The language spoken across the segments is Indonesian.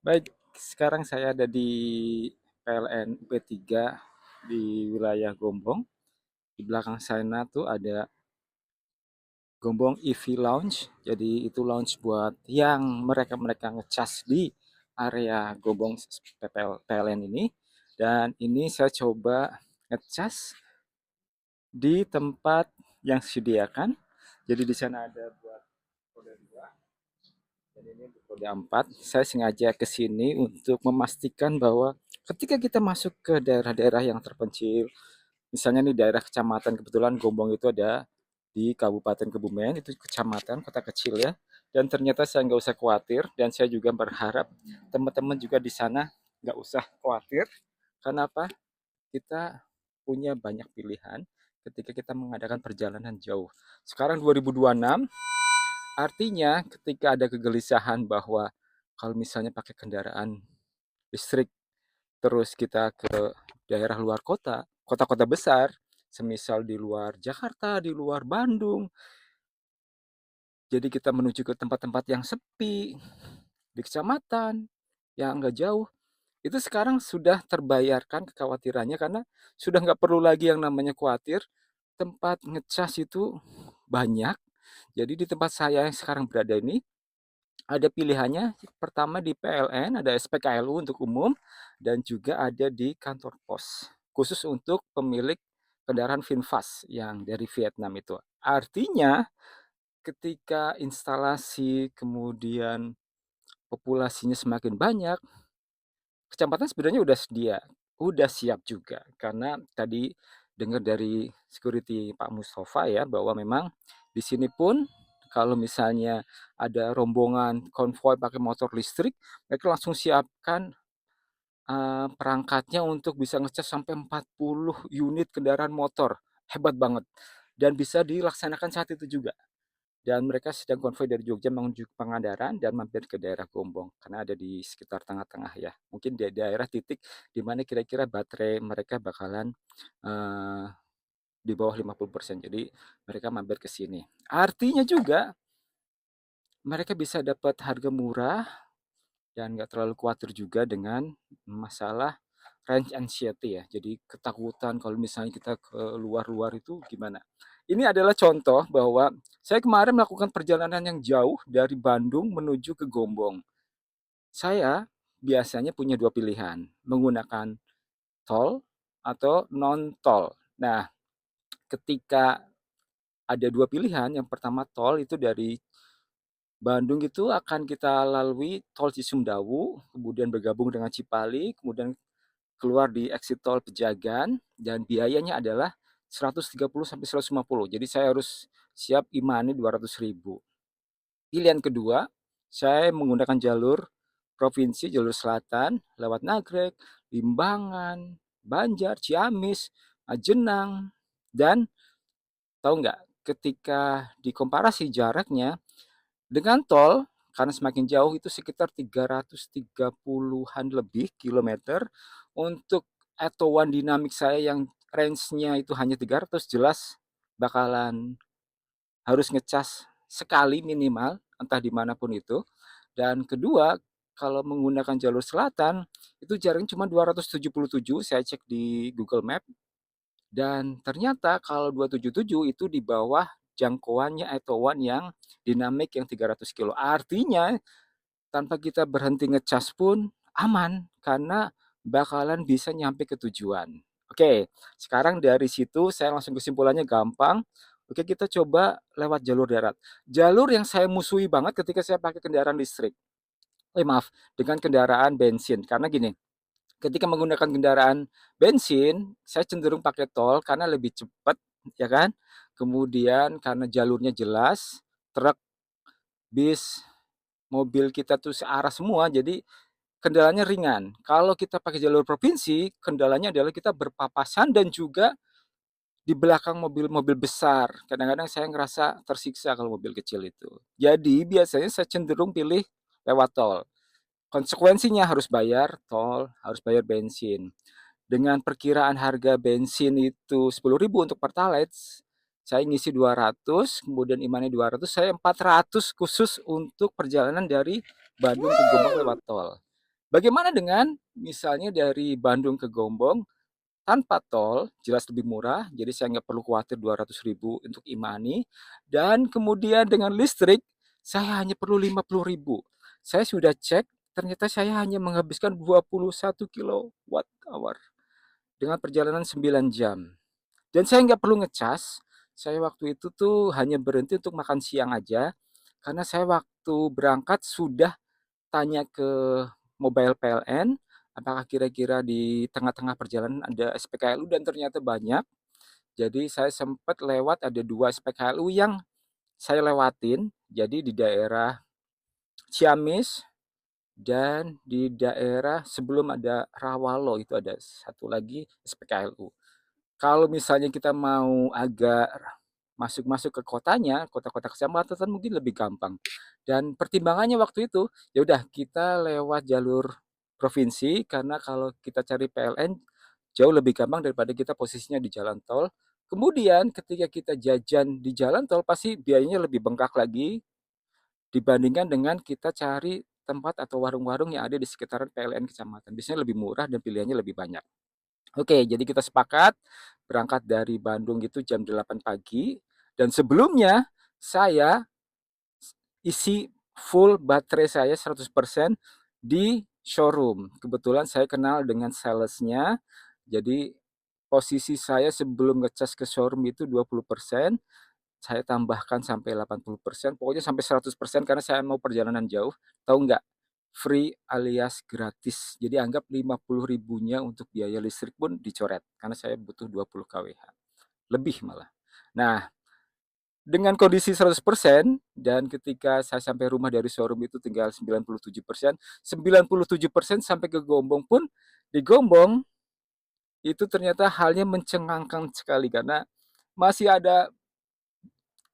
Baik, sekarang saya ada di PLN UP3 di wilayah Gombong. Di belakang sana tuh ada Gombong EV Lounge. Jadi itu lounge buat yang mereka-mereka ngecas di area Gombong PLN ini. Dan ini saya coba ngecas di tempat yang disediakan. Jadi di sana ada buat roda 2 dan ini untuk roda 4. Saya sengaja ke sini untuk memastikan bahwa ketika kita masuk ke daerah-daerah yang terpencil, misalnya nih daerah kecamatan, kebetulan Gombong itu ada di Kabupaten Kebumen, itu kecamatan, kota kecil ya. Dan ternyata saya nggak usah khawatir, dan saya juga berharap teman-teman juga di sana nggak usah khawatir. Karena apa? Kita punya banyak pilihan ketika kita mengadakan perjalanan jauh. Sekarang 2026, artinya ketika ada kegelisahan bahwa kalau misalnya pakai kendaraan listrik terus kita ke daerah luar kota, kota-kota besar, semisal di luar Jakarta, di luar Bandung, jadi kita menuju ke tempat-tempat yang sepi, di kecamatan, yang nggak jauh, itu sekarang sudah terbayarkan kekhawatirannya karena sudah nggak perlu lagi yang namanya khawatir, tempat ngecas itu banyak. Jadi di tempat saya yang sekarang berada ini, ada pilihannya, pertama di PLN, ada SPKLU untuk umum, dan juga ada di kantor pos, khusus untuk pemilik kendaraan VinFast yang dari Vietnam itu. Artinya, ketika instalasi kemudian populasinya semakin banyak, kecamatan sebenarnya udah siap juga. Karena tadi dengar dari security Pak Mustafa ya, bahwa memang di sini pun kalau misalnya ada rombongan konvoi pakai motor listrik, mereka langsung siapkan perangkatnya untuk bisa ngecas sampai 40 unit kendaraan motor. Hebat banget. Dan bisa dilaksanakan saat itu juga. Dan mereka sedang konvoi dari Jogja menuju Pangandaran dan mampir ke daerah Gombong karena ada di sekitar tengah-tengah ya. Mungkin di daerah titik di mana kira-kira baterai mereka bakalan eh, di bawah 50%. Jadi mereka mampir ke sini. Artinya juga mereka bisa dapat harga murah dan nggak terlalu khawatir juga dengan masalah range anxiety ya. Jadi ketakutan kalau misalnya kita ke luar-luar itu gimana. Ini adalah contoh bahwa saya kemarin melakukan perjalanan yang jauh dari Bandung menuju ke Gombong. Saya biasanya punya dua pilihan, menggunakan tol atau non-tol. Nah, ketika ada dua pilihan, yang pertama tol itu dari Bandung itu akan kita lalui tol Cisumdawu, kemudian bergabung dengan Cipali, kemudian keluar di exit tol Pejagan, dan biayanya adalah 130 sampai 150. Jadi saya harus siap imani 200.000. Pilihan kedua, saya menggunakan jalur provinsi, jalur selatan, lewat Nagrek, Limbangan, Banjar, Ciamis, Jenang, dan tahu nggak, ketika dikomparasi jaraknya dengan tol, karena semakin jauh itu sekitar 330-an lebih kilometer, untuk etowan dinamik saya yang range-nya itu hanya 300, jelas bakalan harus ngecas sekali minimal, entah dimanapun itu. Dan kedua, kalau menggunakan jalur selatan, itu jaraknya cuma 277, saya cek di Google Map, dan ternyata kalau 277 itu di bawah jangkauannya etowan yang dinamik yang 300 kilo. Artinya tanpa kita berhenti ngecas pun aman karena bakalan bisa nyampe ke tujuan. Oke, sekarang dari situ saya langsung kesimpulannya gampang. Oke, kita coba lewat jalur darat. Jalur yang saya musuhi banget ketika saya pakai kendaraan listrik. Maaf, dengan kendaraan bensin. Karena gini, ketika menggunakan kendaraan bensin, saya cenderung pakai tol karena lebih cepat, ya kan? Kemudian karena jalurnya jelas, truk, bis, mobil kita tuh searah semua, jadi kendalanya ringan. Kalau kita pakai jalur provinsi, kendalanya adalah kita berpapasan dan juga di belakang mobil-mobil besar. Kadang-kadang saya ngerasa tersiksa kalau mobil kecil itu. Jadi biasanya saya cenderung pilih lewat tol. Konsekuensinya harus bayar tol, harus bayar bensin. Dengan perkiraan harga bensin itu 10.000 untuk Pertalite, saya ngisi 200, kemudian imannya 200, saya 400 khusus untuk perjalanan dari Bandung ke Gombong lewat tol. Bagaimana dengan misalnya dari Bandung ke Gombong tanpa tol, jelas lebih murah, jadi saya nggak perlu khawatir 200.000 untuk Imani. Dan kemudian dengan listrik, saya hanya perlu 50.000. Saya sudah cek, ternyata saya hanya menghabiskan 21 kilowatt hour dengan perjalanan 9 jam. Dan saya nggak perlu ngecas, saya waktu itu tuh hanya berhenti untuk makan siang aja, karena saya waktu berangkat sudah tanya ke mobile PLN, apakah kira-kira di tengah-tengah perjalanan ada SPKLU dan ternyata banyak. Jadi saya sempat lewat ada 2 SPKLU yang saya lewatin. Jadi di daerah Ciamis dan di daerah sebelum ada Rawalo itu ada satu lagi SPKLU. Kalau misalnya kita mau agak masuk-masuk ke kotanya, kota-kota kecamatan mungkin lebih gampang. Dan pertimbangannya waktu itu, ya udah kita lewat jalur provinsi karena kalau kita cari PLN jauh lebih gampang daripada kita posisinya di jalan tol. Kemudian ketika kita jajan di jalan tol pasti biayanya lebih bengkak lagi dibandingkan dengan kita cari tempat atau warung-warung yang ada di sekitaran PLN kecamatan. Biasanya lebih murah dan pilihannya lebih banyak. Oke, jadi kita sepakat berangkat dari Bandung itu jam 8 pagi dan sebelumnya saya isi full baterai saya 100% di showroom. Kebetulan saya kenal dengan salesnya, jadi posisi saya sebelum ngecas ke showroom itu 20%, saya tambahkan sampai 80%, pokoknya sampai 100% karena saya mau perjalanan jauh. Tahu nggak? Free alias gratis. Jadi anggap 50.000-nya untuk biaya listrik pun dicoret karena saya butuh 20 kWh. Lebih malah. Nah, dengan kondisi 100% dan ketika saya sampai rumah dari showroom itu tinggal 97%, 97% sampai ke Gombong pun di Gombong itu ternyata halnya mencengangkan sekali karena masih ada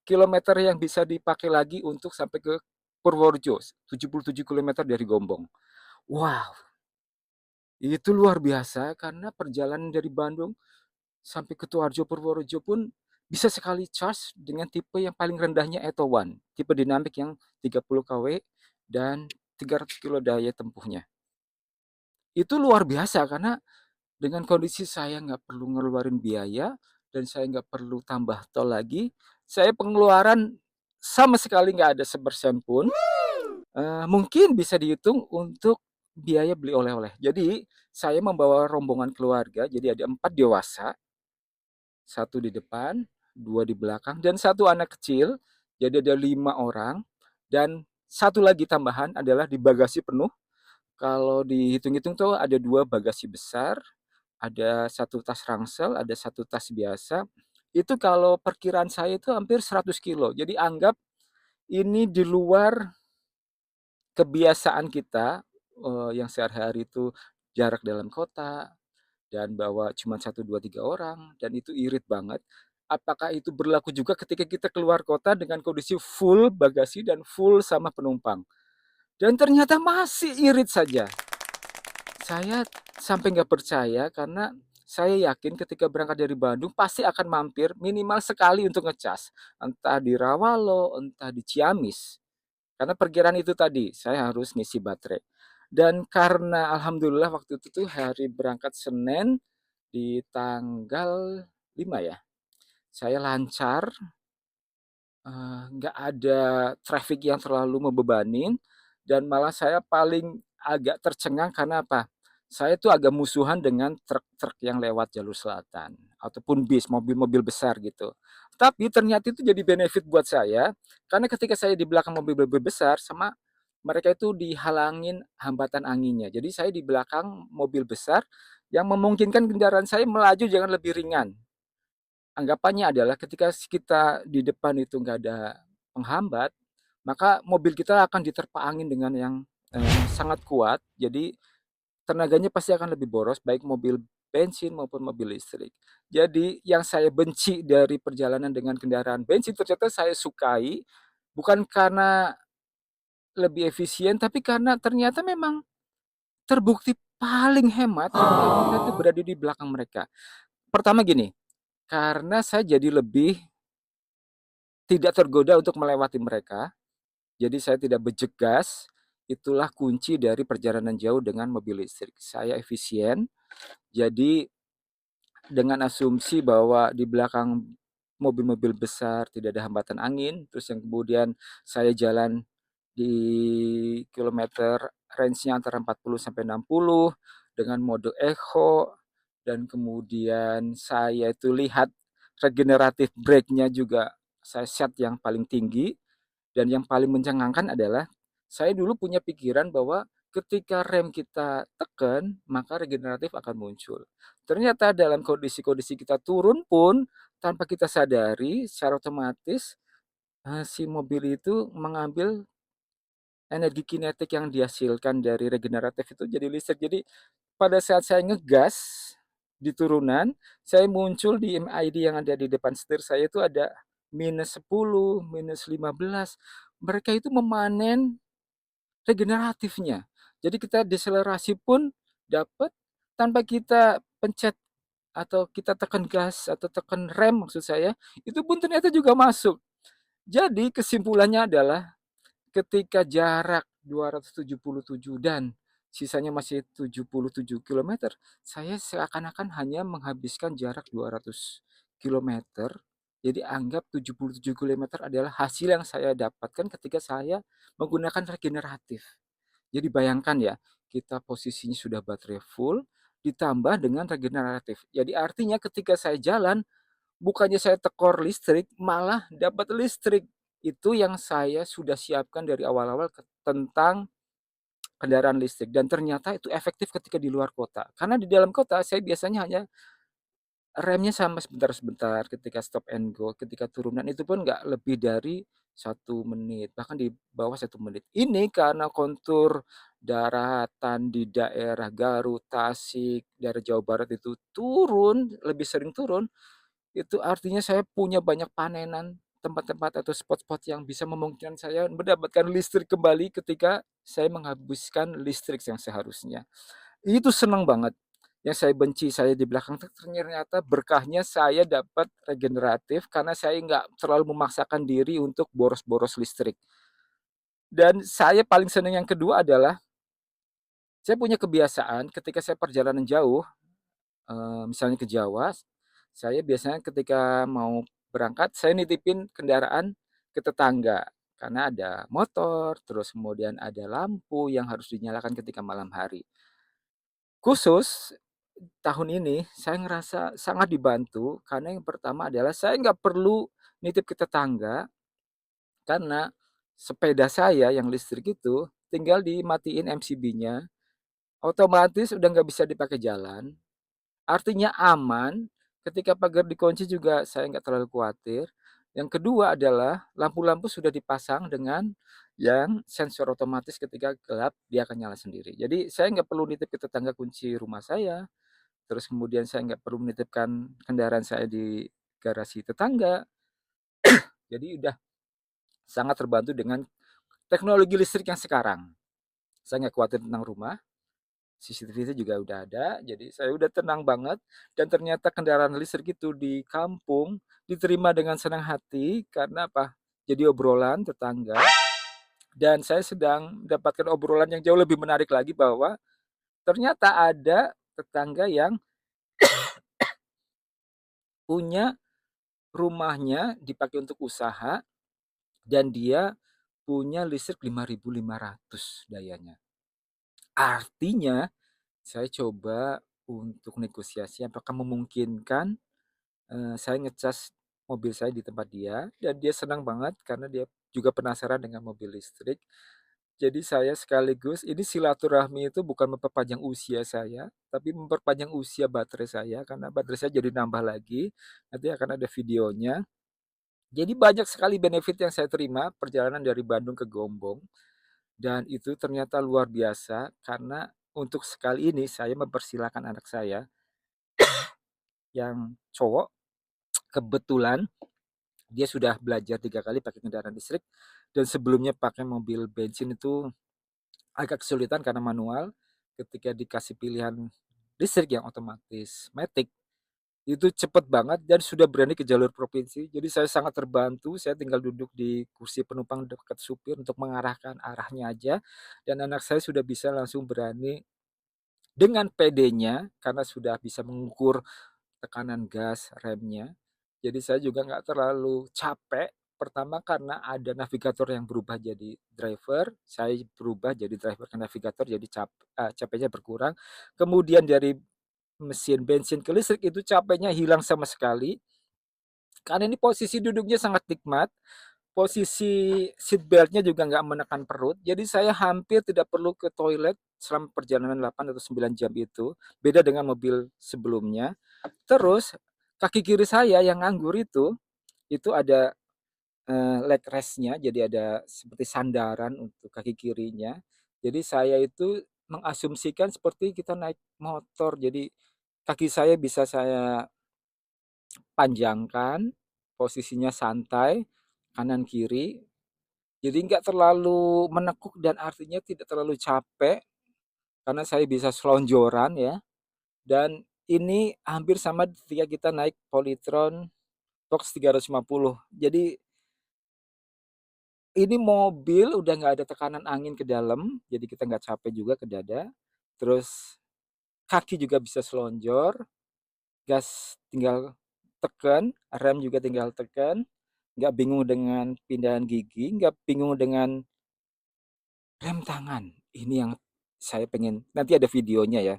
kilometer yang bisa dipakai lagi untuk sampai ke Purworejo, 77 kilometer dari Gombong. Wow, itu luar biasa karena perjalanan dari Bandung sampai ke Tuarjo Purworejo pun bisa sekali charge dengan tipe yang paling rendahnya Eto One, tipe dinamik yang 30 kW dan 300 kilo daya tempuhnya. Itu luar biasa karena dengan kondisi saya nggak perlu ngeluarin biaya dan saya nggak perlu tambah tol lagi, saya pengeluaran sama sekali nggak ada sepersen pun. Mungkin bisa dihitung untuk biaya beli oleh-oleh. Jadi saya membawa rombongan keluarga, jadi ada 4 dewasa, satu di depan, 2 di belakang, dan satu anak kecil. Jadi ada 5 orang. Dan satu lagi tambahan adalah di bagasi penuh. Kalau dihitung-hitung tuh ada 2 bagasi besar, ada satu tas ransel, ada satu tas biasa. Itu kalau perkiraan saya itu hampir 100 kilo. Jadi anggap ini di luar kebiasaan kita yang sehari-hari itu jarak dalam kota dan bawa cuma satu dua tiga orang dan itu irit banget. Apakah itu berlaku juga ketika kita keluar kota dengan kondisi full bagasi dan full sama penumpang? Dan ternyata masih irit saja. Saya sampai nggak percaya karena saya yakin ketika berangkat dari Bandung pasti akan mampir minimal sekali untuk ngecas. Entah di Rawalo, entah di Ciamis. Karena perkiraan itu tadi, saya harus ngisi baterai. Dan karena alhamdulillah waktu itu tuh hari berangkat Senin di tanggal 5 ya. Saya lancar, nggak ada traffic yang terlalu membebanin dan malah saya paling agak tercengang karena apa? Saya tuh agak musuhan dengan truk-truk yang lewat jalur selatan ataupun bis, mobil-mobil besar gitu. Tapi ternyata itu jadi benefit buat saya karena ketika saya di belakang mobil-mobil besar sama mereka itu dihalangin hambatan anginnya. Jadi saya di belakang mobil besar yang memungkinkan kendaraan saya melaju jangan lebih ringan. Anggapannya adalah ketika kita di depan itu nggak ada penghambat, maka mobil kita akan diterpa angin dengan yang sangat kuat. Jadi tenaganya pasti akan lebih boros, baik mobil bensin maupun mobil listrik. Jadi yang saya benci dari perjalanan dengan kendaraan bensin ternyata saya sukai, bukan karena lebih efisien, tapi karena ternyata memang terbukti paling hemat ketika kita itu berada di belakang mereka. Pertama gini, karena saya jadi lebih tidak tergoda untuk melewati mereka, jadi saya tidak bergegas. itulah kunci dari perjalanan jauh dengan mobil listrik. Saya efisien, jadi dengan asumsi bahwa di belakang mobil-mobil besar tidak ada hambatan angin, terus yang kemudian saya jalan di kilometer range-nya antara 40 sampai 60 dengan mode eco, dan kemudian saya itu lihat regeneratif brake-nya juga saya set yang paling tinggi. Dan yang paling mencengangkan adalah saya dulu punya pikiran bahwa ketika rem kita tekan, maka regeneratif akan muncul. Ternyata dalam kondisi-kondisi kita turun pun tanpa kita sadari secara otomatis si mobil itu mengambil energi kinetik yang dihasilkan dari regeneratif itu jadi listrik. Jadi pada saat saya ngegas di turunan, saya muncul di MID yang ada di depan setir saya itu ada -10, -15. Mereka itu memanen regeneratifnya. Jadi kita deselerasi pun dapat tanpa kita pencet atau kita tekan gas atau tekan rem maksud saya, itu pun ternyata juga masuk. Jadi kesimpulannya adalah ketika jarak 277 dan sisanya masih 77 kilometer, saya seakan-akan hanya menghabiskan jarak 200 kilometer. Jadi anggap 77 kilometer adalah hasil yang saya dapatkan ketika saya menggunakan regeneratif. Jadi bayangkan ya, kita posisinya sudah baterai full, ditambah dengan regeneratif. Jadi artinya ketika saya jalan, bukannya saya tekor listrik, malah dapat listrik. Itu yang saya sudah siapkan dari awal-awal tentang kendaraan listrik. Dan ternyata itu efektif ketika di luar kota. Karena di dalam kota saya biasanya hanya remnya sama sebentar-sebentar ketika stop and go, ketika turunan itu pun nggak lebih dari 1 menit, bahkan di bawah 1 menit. Ini karena kontur daratan di daerah Garut, Tasik, daerah Jawa Barat itu turun, lebih sering turun, itu artinya saya punya banyak panenan tempat-tempat atau spot-spot yang bisa memungkinkan saya mendapatkan listrik kembali ketika saya menghabiskan listrik yang seharusnya. Itu senang banget. Yang saya benci saya di belakang ternyata berkahnya saya dapat regeneratif karena saya nggak terlalu memaksakan diri untuk boros-boros listrik. Dan saya paling senang yang kedua adalah saya punya kebiasaan ketika saya perjalanan jauh, misalnya ke Jawa, saya biasanya ketika mau berangkat, saya nitipin kendaraan ke tetangga. Karena ada motor, terus kemudian ada lampu yang harus dinyalakan ketika malam hari. Khusus tahun ini, saya ngerasa sangat dibantu, karena yang pertama adalah saya nggak perlu nitip ke tetangga, karena sepeda saya yang listrik itu tinggal dimatiin MCB-nya, otomatis udah nggak bisa dipakai jalan. Artinya aman, ketika pagar dikunci juga saya nggak terlalu khawatir. Yang kedua adalah lampu-lampu sudah dipasang dengan yang sensor otomatis ketika gelap dia akan nyala sendiri. Jadi saya nggak perlu nitip ke tetangga kunci rumah saya, terus kemudian saya nggak perlu menitipkan kendaraan saya di garasi tetangga. Jadi udah sangat terbantu dengan teknologi listrik yang sekarang. Saya nggak khawatir tentang rumah, CCTV itu juga udah ada, jadi saya udah tenang banget. Dan ternyata kendaraan listrik itu di kampung diterima dengan senang hati karena apa? Jadi obrolan tetangga. Dan saya sedang mendapatkan obrolan yang jauh lebih menarik lagi bahwa ternyata ada tetangga yang punya rumahnya dipakai untuk usaha dan dia punya listrik 5.500 dayanya. Artinya saya coba untuk negosiasi apakah memungkinkan saya ngecas mobil saya di tempat dia dan dia senang banget karena dia juga penasaran dengan mobil listrik. Jadi saya sekaligus ini silaturahmi itu bukan memperpanjang usia saya, tapi memperpanjang usia baterai saya karena baterai saya jadi nambah lagi. Nanti akan ada videonya. Jadi banyak sekali benefit yang saya terima perjalanan dari Bandung ke Gombong dan itu ternyata luar biasa karena untuk sekali ini saya mempersilahkan anak saya yang cowok kebetulan dia sudah belajar 3 kali pakai kendaraan listrik dan sebelumnya pakai mobil bensin itu agak kesulitan karena manual. Ketika dikasih pilihan listrik yang otomatis matic, Itu cepet banget dan sudah berani ke jalur provinsi. Jadi saya sangat terbantu, saya tinggal duduk di kursi penumpang dekat supir untuk mengarahkan arahnya aja, dan anak saya sudah bisa langsung berani dengan PD-nya karena sudah bisa mengukur tekanan gas remnya. Jadi saya juga nggak terlalu capek. Pertama karena ada navigator yang berubah jadi driver, saya berubah jadi driver ke navigator, jadi capeknya berkurang. Kemudian dari mesin bensin ke listrik itu capeknya hilang sama sekali. Karena ini posisi duduknya sangat nikmat, posisi seat beltnya juga nggak menekan perut, jadi saya hampir tidak perlu ke toilet selama perjalanan 8 atau 9 jam itu, beda dengan mobil sebelumnya. Terus kaki kiri saya yang nganggur itu ada leg rest-nya, jadi ada seperti sandaran untuk kaki kirinya. Jadi saya itu mengasumsikan seperti kita naik motor, jadi kaki saya bisa saya panjangkan, posisinya santai, kanan kiri, jadi nggak terlalu menekuk dan artinya tidak terlalu capek, karena saya bisa selonjoran ya. Dan ini hampir sama ketika kita naik Polytron Box 350. Jadi ini mobil udah nggak ada tekanan angin ke dalam, jadi kita nggak capek juga ke dada. Terus kaki juga bisa selonjor, gas tinggal tekan, rem juga tinggal tekan, nggak bingung dengan pindahan gigi, nggak bingung dengan rem tangan. Ini yang saya pengen, nanti ada videonya ya.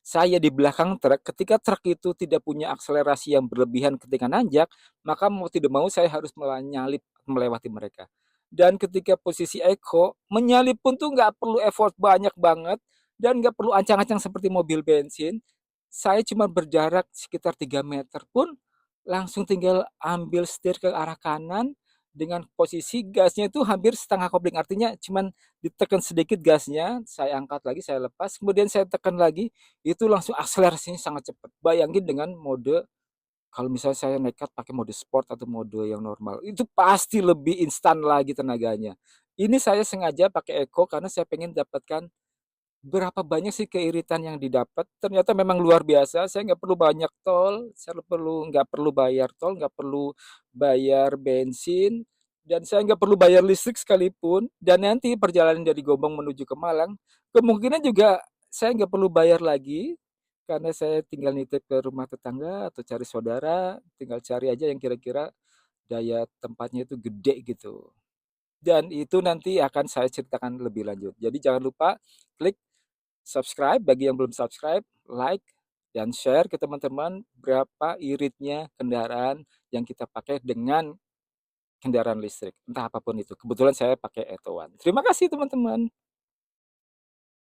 Saya di belakang truk, ketika truk itu tidak punya akselerasi yang berlebihan ketika nanjak, maka mau tidak mau saya harus menyalip melewati mereka. Dan ketika posisi eco, menyalip pun tuh nggak perlu effort banyak banget dan nggak perlu ancang-ancang seperti mobil bensin. Saya cuma berjarak sekitar 3 meter pun langsung tinggal ambil setir ke arah kanan dengan posisi gasnya itu hampir setengah kopling. Artinya cuman ditekan sedikit gasnya, saya angkat lagi, saya lepas, kemudian saya tekan lagi, itu langsung akselerasinya sangat cepat. Bayangin dengan mode kalau misalnya saya nekat pakai mode sport atau mode yang normal, itu pasti lebih instan lagi tenaganya. Ini saya sengaja pakai eco karena saya pengen dapatkan berapa banyak sih keiritan yang didapat. Ternyata memang luar biasa. Saya nggak perlu banyak tol, saya nggak perlu bayar tol, nggak perlu bayar bensin, dan saya nggak perlu bayar listrik sekalipun. Dan nanti perjalanan dari Gombong menuju ke Malang, kemungkinan juga saya nggak perlu bayar lagi karena saya tinggal nitip ke rumah tetangga atau cari saudara, tinggal cari aja yang kira-kira daya tempatnya itu gede gitu. Dan itu nanti akan saya ceritakan lebih lanjut. Jadi jangan lupa klik subscribe bagi yang belum subscribe, like, dan share ke teman-teman berapa iritnya kendaraan yang kita pakai dengan kendaraan listrik. Entah apapun itu. Kebetulan saya pakai Eto One. Terima kasih teman-teman.